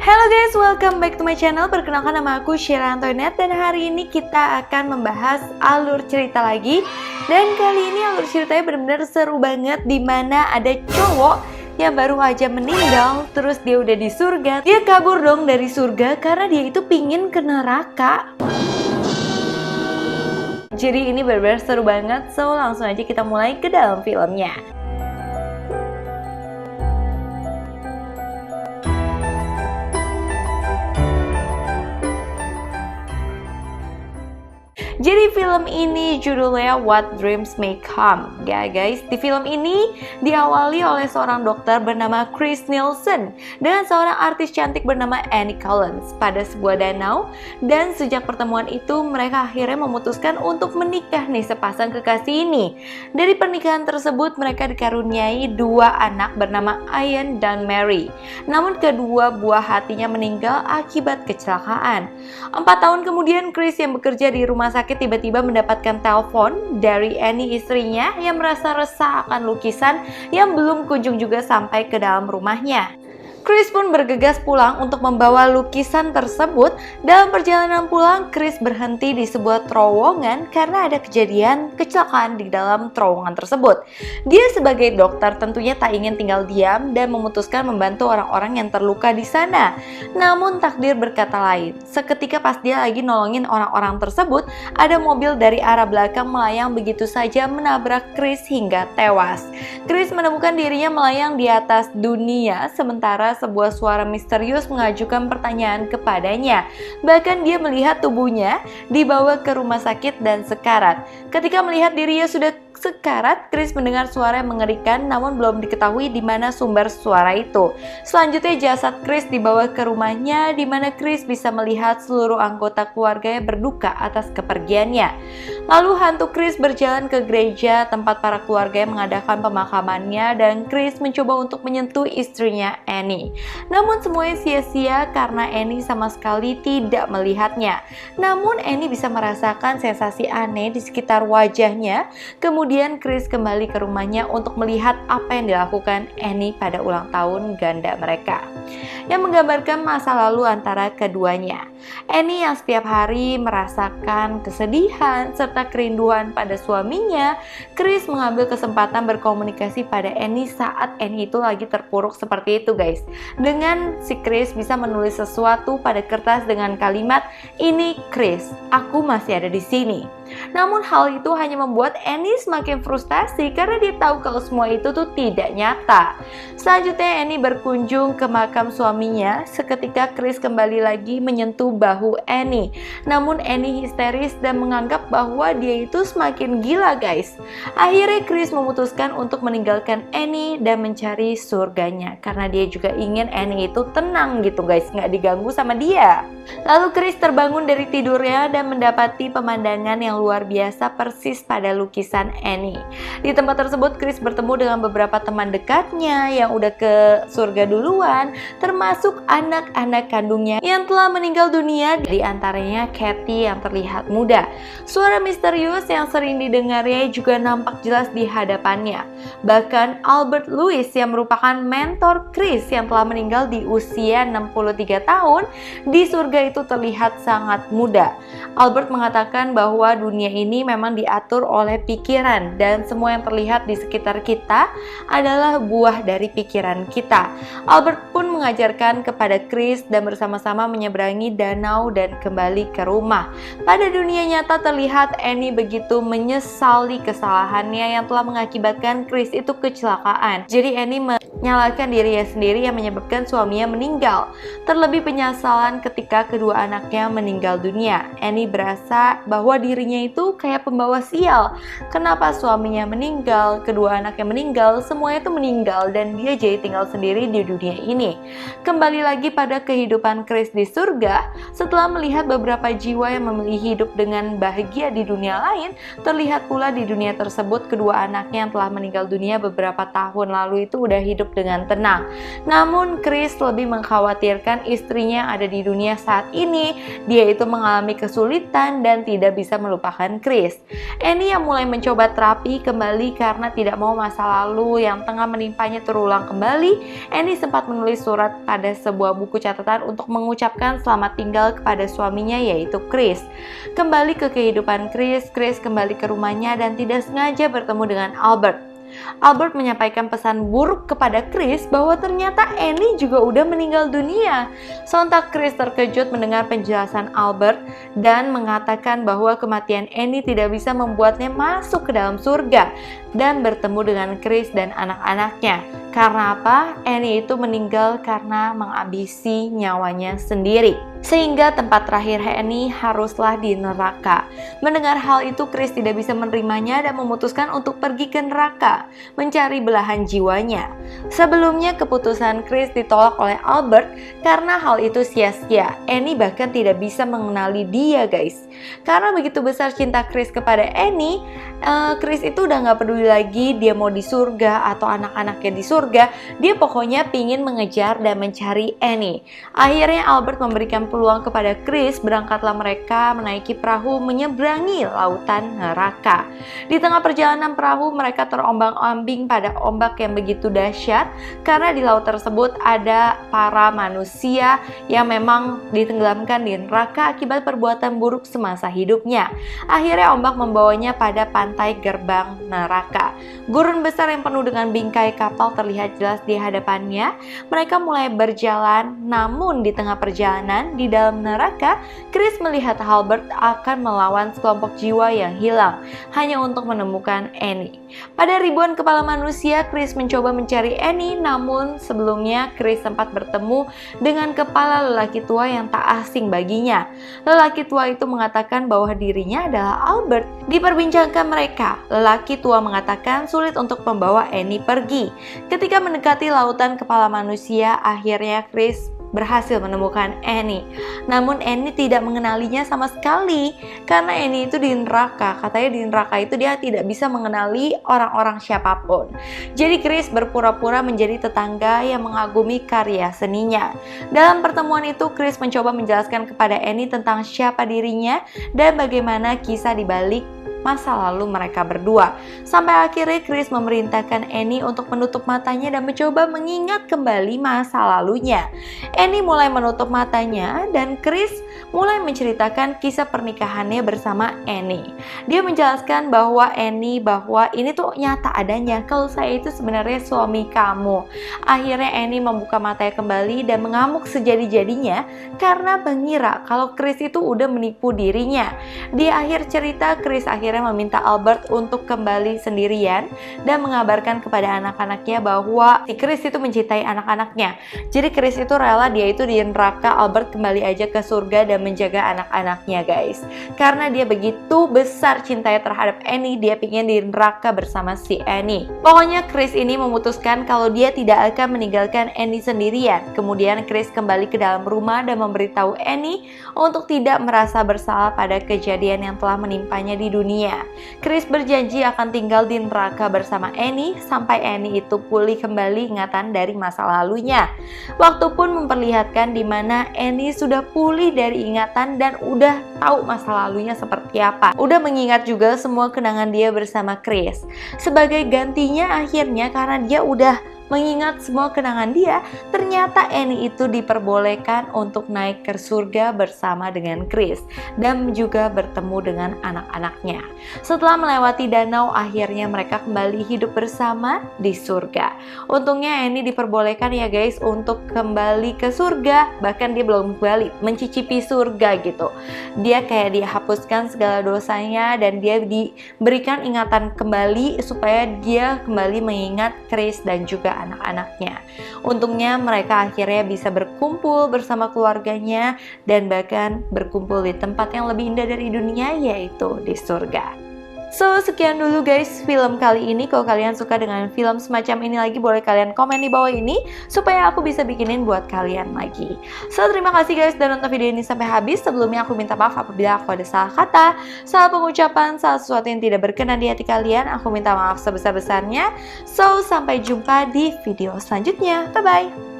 Halo guys, welcome back to my channel. Perkenalkan, nama aku Sheila Antoinette dan hari ini kita akan membahas alur cerita lagi. Dan kali ini alur ceritanya benar-benar seru banget, dimana ada cowok yang baru aja meninggal, terus dia udah di surga. Dia kabur dong dari surga karena dia itu pingin ke neraka. Jadi ini benar-benar seru banget, so langsung aja kita mulai ke dalam filmnya. Jadi film ini judulnya What Dreams May Come. Ya guys, di film ini diawali oleh seorang dokter bernama Chris Nielsen dengan seorang artis cantik bernama Annie Collins pada sebuah danau. Dan sejak pertemuan itu mereka akhirnya memutuskan untuk menikah nih, sepasang kekasih ini. Dari pernikahan tersebut mereka dikaruniai dua anak bernama Ian dan Mary. Namun kedua buah hatinya meninggal akibat kecelakaan. 4 tahun kemudian Chris yang bekerja di rumah sakit tiba-tiba mendapatkan telepon dari Annie, istrinya, yang merasa resah akan lukisan yang belum kunjung juga sampai ke dalam rumahnya. Chris pun bergegas pulang untuk membawa lukisan tersebut. Dalam perjalanan pulang, Chris berhenti di sebuah terowongan karena ada kejadian kecelakaan di dalam terowongan tersebut. Dia sebagai dokter tentunya tak ingin tinggal diam dan memutuskan membantu orang-orang yang terluka di sana. Namun takdir berkata lain. Seketika pas dia lagi nolongin orang-orang tersebut, ada mobil dari arah belakang melayang begitu saja menabrak Chris hingga tewas. Chris menemukan dirinya melayang di atas dunia, sementara sebuah suara misterius mengajukan pertanyaan kepadanya. Bahkan dia melihat tubuhnya dibawa ke rumah sakit dan sekarat. Ketika melihat dirinya sudah sekarat, Chris mendengar suara yang mengerikan, namun belum diketahui di mana sumber suara itu. Selanjutnya jasad Chris dibawa ke rumahnya, di mana Chris bisa melihat seluruh anggota keluarganya berduka atas kepergiannya. Lalu hantu Chris berjalan ke gereja tempat para keluarganya mengadakan pemakamannya, dan Chris mencoba untuk menyentuh istrinya Annie. Namun semuanya sia-sia karena Annie sama sekali tidak melihatnya. Namun Annie bisa merasakan sensasi aneh di sekitar wajahnya. Kemudian Chris kembali ke rumahnya untuk melihat apa yang dilakukan Annie pada ulang tahun ganda mereka, yang menggambarkan masa lalu antara keduanya. Annie yang setiap hari merasakan kesedihan serta kerinduan pada suaminya. Chris mengambil kesempatan berkomunikasi pada Annie saat Annie itu lagi terpuruk seperti itu guys. Dengan si Chris bisa menulis sesuatu pada kertas dengan kalimat, "Ini Chris, aku masih ada di sini." Namun hal itu hanya membuat Annie semakin frustasi karena dia tahu kalau semua itu tuh tidak nyata. Selanjutnya Annie berkunjung ke makam suaminya. Seketika Chris kembali lagi menyentuh bahu Annie. Namun Annie histeris dan menganggap bahwa dia itu semakin gila guys. Akhirnya Chris memutuskan untuk meninggalkan Annie dan mencari surganya, karena dia juga ingin Annie itu tenang gitu guys, nggak diganggu sama dia. Lalu Chris terbangun dari tidurnya dan mendapati pemandangan yang luar biasa persis pada lukisan Annie. Di tempat tersebut Chris bertemu dengan beberapa teman dekatnya yang udah ke surga duluan, termasuk anak-anak kandungnya yang telah meninggal dunia, di antaranya Kathy yang terlihat muda. Suara misterius yang sering didengarnya juga nampak jelas di hadapannya. Bahkan Albert Lewis yang merupakan mentor Chris yang telah meninggal di usia 63 tahun, di surga itu terlihat sangat muda. Albert mengatakan bahwa dunia ini memang diatur oleh pikiran dan semua yang terlihat di sekitar kita adalah buah dari pikiran kita. Albert pun mengajarkan kepada Chris dan bersama-sama menyeberangi danau dan kembali ke rumah. Pada dunia nyata terlihat Annie begitu menyesali kesalahannya yang telah mengakibatkan Chris itu kecelakaan. Jadi Annie menyalahkan dirinya sendiri yang menyebabkan suaminya meninggal. Terlebih penyesalan ketika kedua anaknya meninggal dunia. Annie berasa bahwa dirinya itu kayak pembawa sial. Kenapa suaminya meninggal, kedua anaknya meninggal, semuanya itu meninggal dan dia jadi tinggal sendiri di dunia ini. Kembali lagi pada kehidupan Chris di surga, setelah melihat beberapa jiwa yang memilih hidup dengan bahagia di dunia lain, terlihat pula di dunia tersebut kedua anaknya yang telah meninggal dunia beberapa tahun lalu itu udah hidup dengan tenang. Namun Chris lebih mengkhawatirkan istrinya yang ada di dunia saat saat ini dia itu mengalami kesulitan dan tidak bisa melupakan Chris. Annie yang mulai mencoba terapi kembali karena tidak mau masa lalu yang tengah menimpanya terulang kembali. Annie sempat menulis surat pada sebuah buku catatan untuk mengucapkan selamat tinggal kepada suaminya yaitu Chris. Kembali ke kehidupan Chris kembali ke rumahnya dan tidak sengaja bertemu dengan Albert. Albert menyampaikan pesan buruk kepada Chris bahwa ternyata Annie juga udah meninggal dunia. Sontak Chris terkejut mendengar penjelasan Albert dan mengatakan bahwa kematian Annie tidak bisa membuatnya masuk ke dalam surga dan bertemu dengan Chris dan anak-anaknya. Karena apa? Annie itu meninggal karena menghabisi nyawanya sendiri. Sehingga tempat terakhir Annie haruslah di neraka. Mendengar hal itu, Chris tidak bisa menerimanya dan memutuskan untuk pergi ke neraka, mencari belahan jiwanya. Sebelumnya keputusan Chris ditolak oleh Albert karena hal itu sia-sia. Annie bahkan tidak bisa mengenali dia, guys. Karena begitu besar cinta Chris kepada Annie, Chris itu udah gak peduli lagi dia mau di surga atau anak-anaknya di surga. Dia pokoknya pingin mengejar dan mencari Annie. Akhirnya Albert memberikan peluang kepada Chris, berangkatlah mereka menaiki perahu menyeberangi lautan neraka. Di tengah perjalanan perahu mereka terombang-ambing pada ombak yang begitu dahsyat karena di laut tersebut ada para manusia yang memang ditenggelamkan di neraka akibat perbuatan buruk semasa hidupnya. Akhirnya ombak membawanya pada pantai gerbang neraka. Gurun besar yang penuh dengan bingkai kapal terlihat jelas di hadapannya. Mereka mulai berjalan, namun di tengah perjalanan di dalam neraka, Chris melihat Albert akan melawan sekelompok jiwa yang hilang hanya untuk menemukan Annie. Pada ribuan kepala manusia, Chris mencoba mencari Annie, namun sebelumnya Chris sempat bertemu dengan kepala lelaki tua yang tak asing baginya. Lelaki tua itu mengatakan bahwa dirinya adalah Albert. Diperbincangkan mereka, lelaki tua mengatakan sulit untuk membawa Annie pergi. Ketika mendekati lautan kepala manusia, akhirnya Chris berhasil menemukan Annie. Namun Annie tidak mengenalinya sama sekali karena Annie itu di neraka. Katanya di neraka itu dia tidak bisa mengenali orang-orang siapapun. Jadi Chris berpura-pura menjadi tetangga yang mengagumi karya seninya. Dalam pertemuan itu Chris mencoba menjelaskan kepada Annie tentang siapa dirinya dan bagaimana kisah di balik masa lalu mereka berdua. Sampai akhirnya Chris memerintahkan Annie untuk menutup matanya dan mencoba mengingat kembali masa lalunya. Annie mulai menutup matanya dan Chris mulai menceritakan kisah pernikahannya bersama Annie. Dia menjelaskan bahwa ini tuh nyata adanya, kalau saya itu sebenarnya suami kamu. Akhirnya Annie membuka matanya kembali dan mengamuk sejadi-jadinya karena mengira kalau Chris itu udah menipu dirinya. Di akhir cerita, Chris akhirnya meminta Albert untuk kembali sendirian dan mengabarkan kepada anak-anaknya bahwa si Chris itu mencintai anak-anaknya. Jadi Chris itu rela dia itu di neraka, Albert kembali aja ke surga dan menjaga anak-anaknya, guys. Karena dia begitu besar cintanya terhadap Annie, dia pingin di neraka bersama si Annie. Pokoknya Chris ini memutuskan kalau dia tidak akan meninggalkan Annie sendirian. Kemudian Chris kembali ke dalam rumah dan memberitahu Annie untuk tidak merasa bersalah pada kejadian yang telah menimpanya di dunia. Chris berjanji akan tinggal di neraka bersama Annie sampai Annie itu pulih kembali ingatan dari masa lalunya. Waktu pun memperlihatkan di mana Annie sudah pulih dari ingatan dan udah tahu masa lalunya seperti apa. Udah mengingat juga semua kenangan dia bersama Chris. Sebagai gantinya akhirnya karena dia udah mengingat semua kenangan dia, ternyata Annie itu diperbolehkan untuk naik ke surga bersama dengan Chris dan juga bertemu dengan anak-anaknya. Setelah melewati danau, akhirnya mereka kembali hidup bersama di surga. Untungnya Annie diperbolehkan ya guys untuk kembali ke surga, bahkan dia belum kembali mencicipi surga gitu. Dia kayak dihapuskan segala dosanya dan dia diberikan ingatan kembali supaya dia kembali mengingat Chris dan juga anak-anaknya. Untungnya mereka akhirnya bisa berkumpul bersama keluarganya dan bahkan berkumpul di tempat yang lebih indah dari dunia, yaitu di surga. So, sekian dulu guys film kali ini. Kalau kalian suka dengan film semacam ini lagi, boleh kalian komen di bawah ini supaya aku bisa bikinin buat kalian lagi. So, terima kasih guys udah nonton video ini sampai habis. Sebelumnya aku minta maaf apabila aku ada salah kata, salah pengucapan, salah sesuatu yang tidak berkenan di hati kalian. Aku minta maaf sebesar-besarnya. So, sampai jumpa di video selanjutnya. Bye-bye!